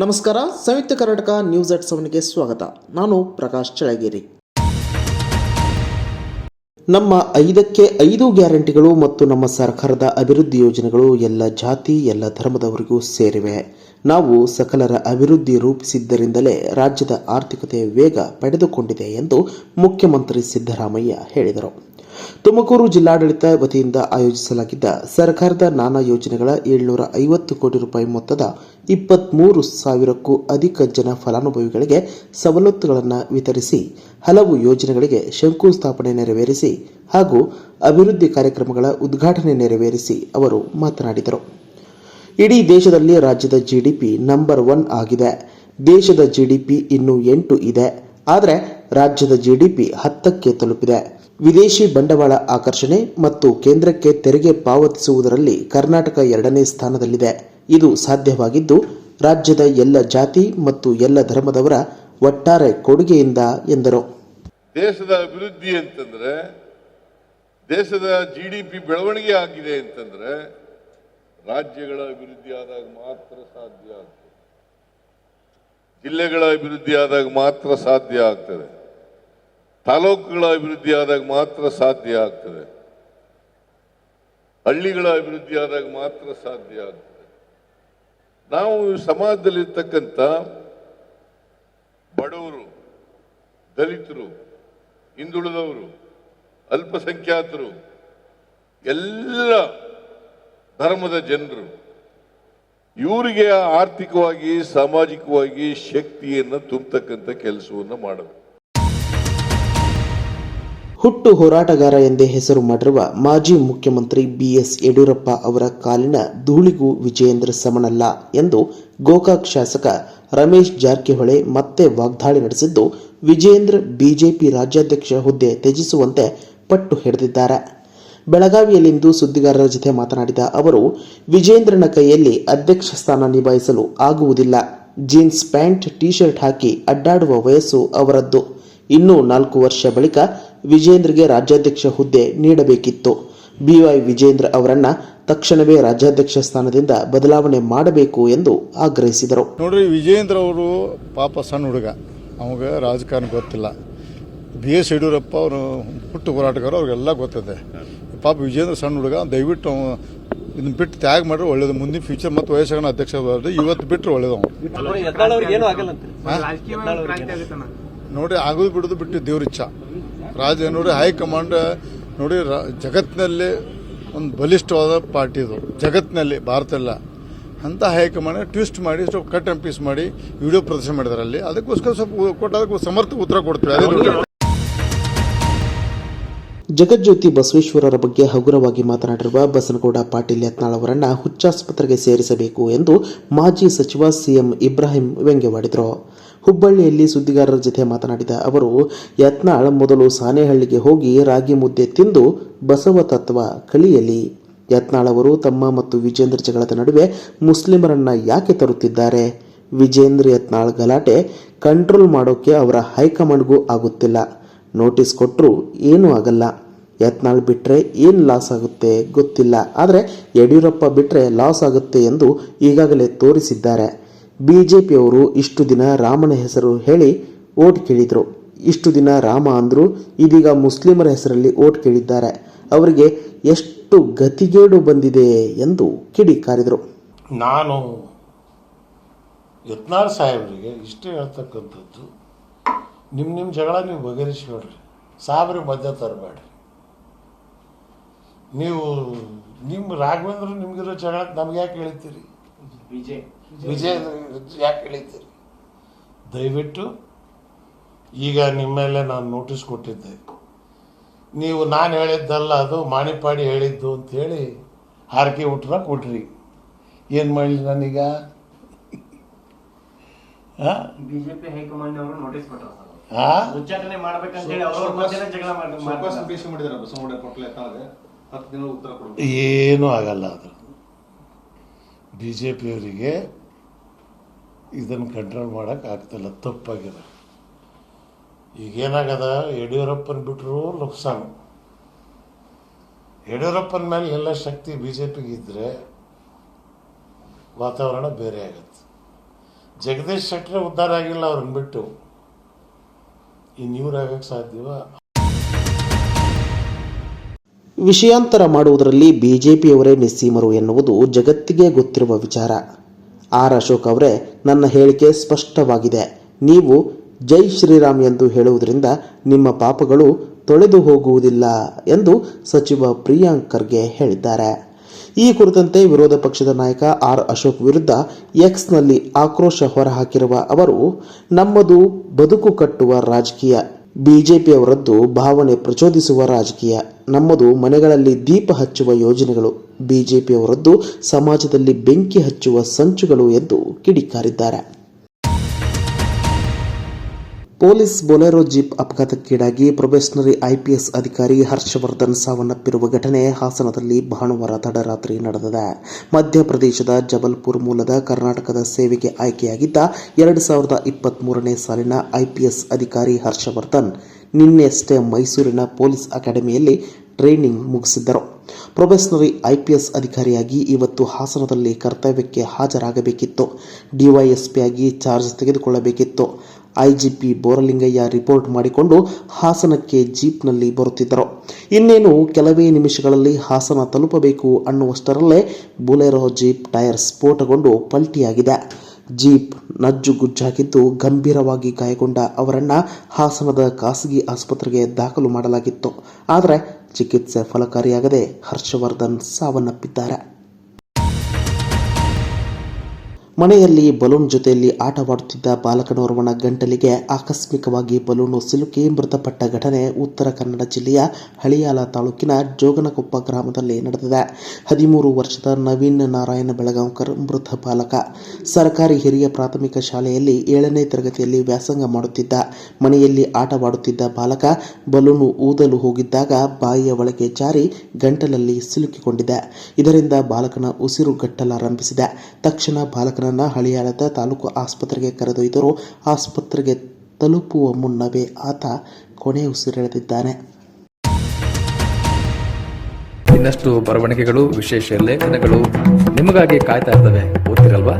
ನಮಸ್ಕಾರ. ಸಂಯುಕ್ತ Karnataka news at 7ಗೆ ಸ್ವಾಗತ. ನಾನು ಪ್ರಕಾಶ್ ಚಳಗೇರಿ. ನಮ್ಮ 5ಕ್ಕೆ 5 ಗ್ಯಾರಂಟಿಗಳು ಮತ್ತು ನಮ್ಮ ಸರ್ಕಾರದ ಅಭಿವೃದ್ಧಿ ಯೋಜನೆಗಳು ಎಲ್ಲ ಜಾತಿ ಎಲ್ಲ ಧರ್ಮದವರಿಗೂ ಸೇರಿವೆ. ನಾವು ಸಕಲರ ಅಭಿವೃದ್ಧಿ ರೂಪಿಸಿದ್ದರಿಂದಲೇ ರಾಜ್ಯದ ಆರ್ಥಿಕತೆ ವೇಗ ಪಡೆದುಕೊಂಡಿದೆ ಎಂದು ಮುಖ್ಯಮಂತ್ರಿ ಸಿದ್ದರಾಮಯ್ಯ ಹೇಳಿದರು. ತುಮಕೂರು ಜಿಲ್ಲಾಡಳಿತ ವತಿಯಿಂದ ಆಯೋಜಿಸಲಾಗಿದ್ದ ಸರ್ಕಾರದ ನಾನಾ ಯೋಜನೆಗಳ 750 ಕೋಟಿ ರೂಪಾಯಿ ಮೊತ್ತದ 23,000ಕ್ಕೂ ಅಧಿಕ ಜನ ಫಲಾನುಭವಿಗಳಿಗೆ ಸವಲತ್ತುಗಳನ್ನು ವಿತರಿಸಿ ಹಲವು ಯೋಜನೆಗಳಿಗೆ ಶಂಕುಸ್ಥಾಪನೆ ನೆರವೇರಿಸಿ ಹಾಗೂ ಅಭಿವೃದ್ಧಿ ಕಾರ್ಯಕ್ರಮಗಳ ಉದ್ಘಾಟನೆ ನೆರವೇರಿಸಿ ಅವರು ಮಾತನಾಡಿದರು. ಇಡೀ ದೇಶದಲ್ಲಿ ರಾಜ್ಯದ ಜಿಡಿಪಿ ನಂಬರ್ 1 ಆಗಿದೆ. ದೇಶದ ಜಿಡಿಪಿ ಇನ್ನೂ 8 ಇದೆ. ಆದರೆ ರಾಜ್ಯದ ಜಿಡಿಪಿ 10ಕ್ಕೆ ತಲುಪಿದೆ. ವಿದೇಶಿ ಬಂಡವಾಳ ಆಕರ್ಷಣೆ ಮತ್ತು ಕೇಂದ್ರಕ್ಕೆ ತೆರಿಗೆ ಪಾವತಿಸುವುದರಲ್ಲಿ ಕರ್ನಾಟಕ 2ನೇ ಸ್ಥಾನದಲ್ಲಿದೆ. ಇದು ಸಾಧ್ಯವಾಗಿದ್ದು ರಾಜ್ಯದ ಎಲ್ಲ ಜಾತಿ ಮತ್ತು ಎಲ್ಲ ಧರ್ಮದವರ ಒಟ್ಟಾರೆ ಕೊಡುಗೆಯಿಂದ ಎಂದರು. ದೇಶದ ಅಭಿವೃದ್ಧಿ ಅಂತಂದ್ರೆ, ದೇಶದ ಜಿಡಿಪಿ ಬೆಳವಣಿಗೆ ಆಗಿದೆ ಅಂತಂದ್ರೆ ರಾಜ್ಯಗಳ ಅಭಿವೃದ್ಧಿ ಆದಾಗ ಮಾತ್ರ ಸಾಧ್ಯ ಆಗ್ತದೆ. ಜಿಲ್ಲೆಗಳ ಅಭಿವೃದ್ಧಿ ಆದಾಗ ಮಾತ್ರ ಸಾಧ್ಯ ಆಗ್ತದೆ. ತಾಲೂಕುಗಳ ಅಭಿವೃದ್ಧಿ ಆದಾಗ ಮಾತ್ರ ಸಾಧ್ಯ ಆಗ್ತದೆ. ಹಳ್ಳಿಗಳ ಅಭಿವೃದ್ಧಿ ಆದಾಗ ಮಾತ್ರ ಸಾಧ್ಯ ಆಗ್ತದೆ. ನಾವು ಸಮಾಜದಲ್ಲಿರ್ತಕ್ಕಂಥ ಬಡವರು, ದಲಿತರು, ಹಿಂದುಳಿದವರು, ಅಲ್ಪಸಂಖ್ಯಾತರು, ಎಲ್ಲ ಧರ್ಮದ ಜನರು, ಇವರಿಗೆ ಆರ್ಥಿಕವಾಗಿ ಸಾಮಾಜಿಕವಾಗಿ ಶಕ್ತಿಯನ್ನು ತುಂಬತಕ್ಕಂಥ ಕೆಲಸವನ್ನು ಮಾಡಬೇಕು. ಹುಟ್ಟು ಹೋರಾಟಗಾರ ಎಂದೇ ಹೆಸರು ಮಾಡಿರುವ ಮಾಜಿ ಮುಖ್ಯಮಂತ್ರಿ BS ಯಡಿಯೂರಪ್ಪ ಅವರ ಕಾಲಿನ ಧೂಳಿಗೂ ವಿಜಯೇಂದ್ರ ಸಮನಲ್ಲ ಎಂದು ಗೋಕಾಕ್ ಶಾಸಕ ರಮೇಶ್ ಜಾರಕಿಹೊಳಿ ಮತ್ತೆ ವಾಗ್ದಾಳಿ ನಡೆಸಿದ್ದು, ವಿಜಯೇಂದ್ರ ಬಿಜೆಪಿ ರಾಜ್ಯಾಧ್ಯಕ್ಷ ಹುದ್ದೆ ತ್ಯಜಿಸುವಂತೆ ಪಟ್ಟು ಹಿಡಿದಿದ್ದಾರೆ. ಬೆಳಗಾವಿಯಲ್ಲಿಂದು ಸುದ್ದಿಗಾರರ ಜೊತೆ ಮಾತನಾಡಿದ ಅವರು, ವಿಜಯೇಂದ್ರನ ಕೈಯಲ್ಲಿ ಅಧ್ಯಕ್ಷ ಸ್ಥಾನ ನಿಭಾಯಿಸಲು ಆಗುವುದಿಲ್ಲ. ಜೀನ್ಸ್ ಪ್ಯಾಂಟ್, ಟಿ ಶರ್ಟ್ ಹಾಕಿ ಅಡ್ಡಾಡುವ ವಯಸ್ಸು ಅವರದ್ದು. ಇನ್ನೂ 4 ವರ್ಷ ಬಳಿಕ ವಿಜಯೇಂದ್ರಗೆ ರಾಜ್ಯಾಧ್ಯಕ್ಷ ಹುದ್ದೆ ನೀಡಬೇಕಿತ್ತು. BY ವಿಜಯೇಂದ್ರ ಅವರನ್ನ ತಕ್ಷಣವೇ ರಾಜ್ಯಾಧ್ಯಕ್ಷ ಸ್ಥಾನದಿಂದ ಬದಲಾವಣೆ ಮಾಡಬೇಕು ಎಂದು ಆಗ್ರಹಿಸಿದರು. ನೋಡ್ರಿ, ವಿಜಯೇಂದ್ರ ಅವರು ಪಾಪ ಸಣ್ಣ ಹುಡುಗ, ಅವಾಗ ರಾಜಕಾರಣ ಗೊತ್ತಿಲ್ಲ. BS ಯಡಿಯೂರಪ್ಪ ಅವರು ಹುಟ್ಟು ಹೋರಾಟಗಾರ, ಅವ್ರಿಗೆಲ್ಲ ಗೊತ್ತಿದೆ. ಪಾಪ ವಿಜಯೇಂದ್ರ ಸಣ್ಣ ಹುಡುಗ, ದಯವಿಟ್ಟು ಇದನ್ನ ಬಿಟ್ಟು ತ್ಯಾಗ ಮಾಡ್ರೆ ಒಳ್ಳೇದು. ಮುಂದಿನ ಫ್ಯೂಚರ್ ಮತ್ತು ವಯಸ್ಸಾಗ ಅಧ್ಯಕ್ಷ ಇವತ್ತು ಬಿಟ್ಟರೆ ಒಳ್ಳೇದು. ನೋಡಿ, ಆಗೋದು ಬಿಡೋದು ಬಿಟ್ಟು ದೇವ್ರ ಇಚ್ಛಾ. ನೋಡಿ, ಹೈಕಮಾಂಡ್ ನೋಡಿ, ಜಗತ್ತಿನಲ್ಲಿ ಒಂದು ಬಲಿಷ್ಠವಾದ ಪಾರ್ಟಿ ಇದು. ಜಗತ್ತಿನಲ್ಲಿ, ಭಾರತ ಎಲ್ಲ ಅಂತ ಹೈಕಮಾಂಡ್ ಟ್ವಿಸ್ಟ್ ಮಾಡಿ ಸ್ವಲ್ಪ ಕಟ್ ಅಂಡ್ ಪೀಸ್ ಮಾಡಿ ವಿಡಿಯೋ ಪ್ರದರ್ಶನ ಮಾಡಿದಾರೆ. ಅಲ್ಲಿ ಅದಕ್ಕೋಸ್ಕರ ಸ್ವಲ್ಪ ಕೊಟ್ಟಾಗ ಸಮರ್ಥ ಉತ್ತರ ಕೊಡ್ತೀವಿ. ಅದೇ ಜಗಜ್ಯೋತಿ ಬಸವೇಶ್ವರರ ಬಗ್ಗೆ ಹಗುರವಾಗಿ ಮಾತನಾಡಿರುವ ಬಸನಗೌಡ ಪಾಟೀಲ್ ಯತ್ನಾಳ್ ಅವರನ್ನ ಹುಚ್ಚಾಸ್ಪತ್ರೆಗೆ ಸೇರಿಸಬೇಕು ಎಂದು ಮಾಜಿ ಸಚಿವ CM ಇಬ್ರಾಹಿಂ ವ್ಯಂಗ್ಯವಾಡಿದರು. ಹುಬ್ಬಳ್ಳಿಯಲ್ಲಿ ಸುದ್ದಿಗಾರರ ಜೊತೆ ಮಾತನಾಡಿದ ಅವರು, ಯತ್ನಾಳ್ ಮೊದಲು ಸಾಣೇಹಳ್ಳಿಗೆ ಹೋಗಿ ರಾಗಿ ಮುದ್ದೆ ತಿಂದು ಬಸವ ತತ್ವ ಕಲಿಯಲಿ. ಯತ್ನಾಳ್ ಅವರು ತಮ್ಮ ಮತ್ತು ವಿಜೇಂದ್ರ ಜಗಳದ ನಡುವೆ ಮುಸ್ಲಿಮರನ್ನ ಯಾಕೆ ತರುತ್ತಿದ್ದಾರೆ? ವಿಜೇಂದ್ರ ಯತ್ನಾಳ್ ಗಲಾಟೆ ಕಂಟ್ರೋಲ್ ಮಾಡೋಕೆ ಅವರ ಹೈಕಮಾಂಡ್ಗೂ ಆಗುತ್ತಿಲ್ಲ. ನೋಟಿಸ್ ಕೊಟ್ಟರು ಏನೂ ಆಗಲ್ಲ. ಯತ್ನಾಳ್ ಬಿಟ್ಟರೆ ಏನು ಲಾಸ್ ಆಗುತ್ತೆ ಗೊತ್ತಿಲ್ಲ, ಆದರೆ ಯಡಿಯೂರಪ್ಪ ಬಿಟ್ಟರೆ ಲಾಸ್ ಆಗುತ್ತೆ ಎಂದು ಈಗಾಗಲೇ ತೋರಿಸಿದ್ದಾರೆ. ಬಿಜೆಪಿಯವರು ಇಷ್ಟು ದಿನ ರಾಮನ ಹೆಸರು ಹೇಳಿ ಓಟ್ ಕೇಳಿದರು. ಇಷ್ಟು ದಿನ ರಾಮ ಅಂದರು, ಇದೀಗ ಮುಸ್ಲಿಮರ ಹೆಸರಲ್ಲಿ ಓಟ್ ಕೇಳಿದ್ದಾರೆ. ಅವರಿಗೆ ಎಷ್ಟು ಗತಿಗೇಡು ಬಂದಿದೆ ಎಂದು ಕಿಡಿಕಾರಿದರು. ನಾನು ಯತ್ನಾಳ್ ಸಾಹೇಬರಿಗೆ ಇಷ್ಟೇ ಹೇಳ್ತಕ್ಕಂಥದ್ದು, ನಿಮ್ಮ ಜಗಳ ನೀವು ಬಗೆಹರಿಸ್ಕೊಳ್ರಿ, ಸಾಬ್ರಿಗೆ ಮಧ್ಯ ತರಬೇಡ್ರಿ. ನೀವು ನಿಮ್ಮ ರಾಘವೇಂದ್ರ ನಿಮ್ಗಿರೋ ಜಗಳ ನಮ್ಗೆ ಯಾಕೆ ಹೇಳ್ತೀರಿ? ವಿಜಯ್ ಯಾಕೆ ಹೇಳ್ತೀರಿ? ದಯವಿಟ್ಟು ಈಗ ನಿಮ್ಮ ಮೇಲೆ ನಾನು ನೋಟಿಸ್ ಕೊಟ್ಟಿದ್ದೆ. ನೀವು ನಾನು ಹೇಳಿದ್ದಲ್ಲ, ಅದು ಮಾಣಿಪಾಡಿ ಹೇಳಿದ್ದು ಅಂತೇಳಿ ಹಾರಕೆ ಉಟ್ರ ಕೊಟ್ರಿ. ಏನು ಮಾಡಲಿ ನಾನೀಗ? ಬಿಜೆಪಿ ಹೈಕಮಾಂಡ್ ಅವರು ನೋಟಿಸ್ ಕೊಟ್ಟರು. ಉಚ್ಚಾಟನೆ ಏನೂ ಆಗಲ್ಲ. ಅದು ಬಿಜೆಪಿಯವರಿಗೆ ಇದನ್ನು ಕಂಟ್ರೋಲ್ ಮಾಡಕ್ ಆಗ್ತಿಲ್ಲ, ತಪ್ಪಾಗಿದೆ. ಈಗೇನಾಗದ, ಯಡಿಯೂರಪ್ಪನ ಬಿಟ್ಟರು ನುಕ್ಸಾನು. ಯಡಿಯೂರಪ್ಪನ ಮೇಲೆ ಎಲ್ಲ ಶಕ್ತಿ ಬಿಜೆಪಿಗೆ ಇದ್ದರೆ ವಾತಾವರಣ ಬೇರೆ ಆಗುತ್ತೆ. ಜಗದೀಶ್ ಶೆಟ್ಟರ್ ಉದ್ಧಾರ ಆಗಿಲ್ಲ ಅವ್ರನ್ನ ಬಿಟ್ಟು ಇನ್ನು ಇವ್ರಾಗಕ್ಕೆ ಸಾಧ್ಯವ? ವಿಷಯಾಂತರ ಮಾಡುವುದರಲ್ಲಿ ಬಿಜೆಪಿಯವರೇ ನಿಸ್ಸೀಮರು ಎನ್ನುವುದು ಜಗತ್ತಿಗೆ ಗೊತ್ತಿರುವ ವಿಚಾರ. ಆರ್ ಅಶೋಕ್ ಅವರೇ, ನನ್ನ ಹೇಳಿಕೆ ಸ್ಪಷ್ಟವಾಗಿದೆ. ನೀವು ಜೈ ಶ್ರೀರಾಮ್ ಎಂದು ಹೇಳುವುದರಿಂದ ನಿಮ್ಮ ಪಾಪಗಳು ತೊಳೆದು ಹೋಗುವುದಿಲ್ಲ ಎಂದು ಸಚಿವ ಪ್ರಿಯಾಂಕ್ ಖರ್ಗೆ ಹೇಳಿದ್ದಾರೆ. ಈ ಕುರಿತಂತೆ ವಿರೋಧ ಪಕ್ಷದ ನಾಯಕ ಆರ್ ಅಶೋಕ್ ವಿರುದ್ಧ ಎಕ್ಸ್ನಲ್ಲಿ ಆಕ್ರೋಶ ಹೊರಹಾಕಿರುವ ಅವರು, ನಮ್ಮದು ಬದುಕು ಕಟ್ಟುವ ರಾಜಕೀಯ, ಬಿಜೆಪಿಯವರದ್ದು ಭಾವನೆ ಪ್ರಚೋದಿಸುವ ರಾಜಕೀಯ, ನಮ್ಮದು ಮನೆಗಳಲ್ಲಿ ದೀಪ ಹಚ್ಚುವ ಯೋಜನೆಗಳು, ಬಿಜೆಪಿಯವರದ್ದು ಸಮಾಜದಲ್ಲಿ ಬೆಂಕಿ ಹಚ್ಚುವ ಸಂಚುಗಳು ಎಂದು ಕಿಡಿಕಾರಿದ್ದಾರೆ. ಪೊಲೀಸ್ ಬೊಲೆರೋ ಜೀಪ್ ಅಪಘಾತಕ್ಕೀಡಾಗಿ ಪ್ರೊಬೇಷನರಿ ಐಪಿಎಸ್ ಅಧಿಕಾರಿ ಹರ್ಷವರ್ಧನ್ ಸಾವನ್ನಪ್ಪಿರುವ ಘಟನೆ ಹಾಸನದಲ್ಲಿ ಭಾನುವಾರ ತಡರಾತ್ರಿ ನಡೆದಿದೆ. ಮಧ್ಯಪ್ರದೇಶದ ಜಬಲ್ಪುರ್ ಮೂಲದ ಕರ್ನಾಟಕದ ಸೇವೆಗೆ ಆಯ್ಕೆಯಾಗಿದ್ದ 2023ನೇ ಸಾಲಿನ ಐಪಿಎಸ್ ಅಧಿಕಾರಿ ಹರ್ಷವರ್ಧನ್ ನಿನ್ನೆಯಷ್ಟೇ ಮೈಸೂರಿನ ಪೊಲೀಸ್ ಅಕಾಡೆಮಿಯಲ್ಲಿ ಟ್ರೈನಿಂಗ್ ಮುಗಿಸಿದ್ದರು. ಪ್ರೊಬೇಷನರಿ ಐಪಿಎಸ್ ಅಧಿಕಾರಿಯಾಗಿ ಇವತ್ತು ಹಾಸನದಲ್ಲಿ ಕರ್ತವ್ಯಕ್ಕೆ ಹಾಜರಾಗಬೇಕಿತ್ತು. ಡಿವೈಎಸ್ಪಿಯಾಗಿ ಚಾರ್ಜ್ ತೆಗೆದುಕೊಳ್ಳಬೇಕಿತ್ತು. ಐಜಿಪಿ ಬೋರಲಿಂಗಯ್ಯ ರಿಪೋರ್ಟ್ ಮಾಡಿಕೊಂಡು ಹಾಸನಕ್ಕೆ ಜೀಪ್ನಲ್ಲಿ ಬರುತ್ತಿದ್ದರು. ಇನ್ನೇನು ಕೆಲವೇ ನಿಮಿಷಗಳಲ್ಲಿ ಹಾಸನ ತಲುಪಬೇಕು ಅನ್ನುವಷ್ಟರಲ್ಲೇ ಬೊಲೆರೋ ಜೀಪ್ ಟೈರ್ ಸ್ಫೋಟಗೊಂಡು ಪಲ್ಟಿಯಾಗಿದೆ. ಜೀಪ್ ನಜ್ಜುಗುಜ್ಜಾಗಿದ್ದು ಗಂಭೀರವಾಗಿ ಗಾಯಗೊಂಡ ಅವರನ್ನು ಹಾಸನದ ಖಾಸಗಿ ಆಸ್ಪತ್ರೆಗೆ ದಾಖಲು ಮಾಡಲಾಗಿತ್ತು. ಆದರೆ ಚಿಕಿತ್ಸೆ ಫಲಕಾರಿಯಾಗದೆ ಹರ್ಷವರ್ಧನ್ ಸಾವನ್ನಪ್ಪಿದ್ದಾರೆ. ಮನೆಯಲ್ಲಿ ಬಲೂನ್ ಜೊತೆಯಲ್ಲಿ ಆಟವಾಡುತ್ತಿದ್ದ ಬಾಲಕನೋರ್ವನ ಗಂಟಲಿಗೆ ಆಕಸ್ಮಿಕವಾಗಿ ಬಲೂನು ಸಿಲುಕಿ ಮೃತಪಟ್ಟ ಘಟನೆ ಉತ್ತರ ಕನ್ನಡ ಜಿಲ್ಲೆಯ ಹಳಿಯಾಲ ತಾಲೂಕಿನ ಜೋಗನಕೊಪ್ಪ ಗ್ರಾಮದಲ್ಲಿ ನಡೆದಿದೆ. 13 ವರ್ಷದ ನವೀನ್ ನಾರಾಯಣ ಬೆಳಗಾಂವ್ಕರ್ ಮೃತ ಬಾಲಕ. ಸರ್ಕಾರಿ ಹಿರಿಯ ಪ್ರಾಥಮಿಕ ಶಾಲೆಯಲ್ಲಿ 7ನೇ ತರಗತಿಯಲ್ಲಿ ವ್ಯಾಸಂಗ ಮಾಡುತ್ತಿದ್ದ. ಮನೆಯಲ್ಲಿ ಆಟವಾಡುತ್ತಿದ್ದ ಬಾಲಕ ಬಲೂನು ಊದಲು ಹೋಗಿದ್ದಾಗ ಬಾಯಿಯ ಒಳಗೆ ಜಾರಿ ಗಂಟಲಲ್ಲಿ ಸಿಲುಕಿಕೊಂಡಿದೆ. ಇದರಿಂದ ಬಾಲಕನ ಉಸಿರುಗಟ್ಟಲಾರಂಭಿಸಿದೆ. ತಕ್ಷಣ ಬಾಲಕನ ಹಳಿಯಾಳದ ತಾಲೂಕು ಆಸ್ಪತ್ರೆಗೆ ಕರೆದೊಯ್ದರೂ ಆಸ್ಪತ್ರೆಗೆ ತಲುಪುವ ಮುನ್ನವೇ ಆತ ಕೊನೆ ಉಸಿರೆಳೆದಿದ್ದಾನೆ. ಇನ್ನಷ್ಟು ಬರವಣಿಗೆಗಳು, ವಿಶೇಷ ಲೇಖನಗಳು ನಿಮಗಾಗಿ ಕಾಯ್ತಾ ಇರ್ತವೆ. ಓದ್ತಿರಲ್ವಾ?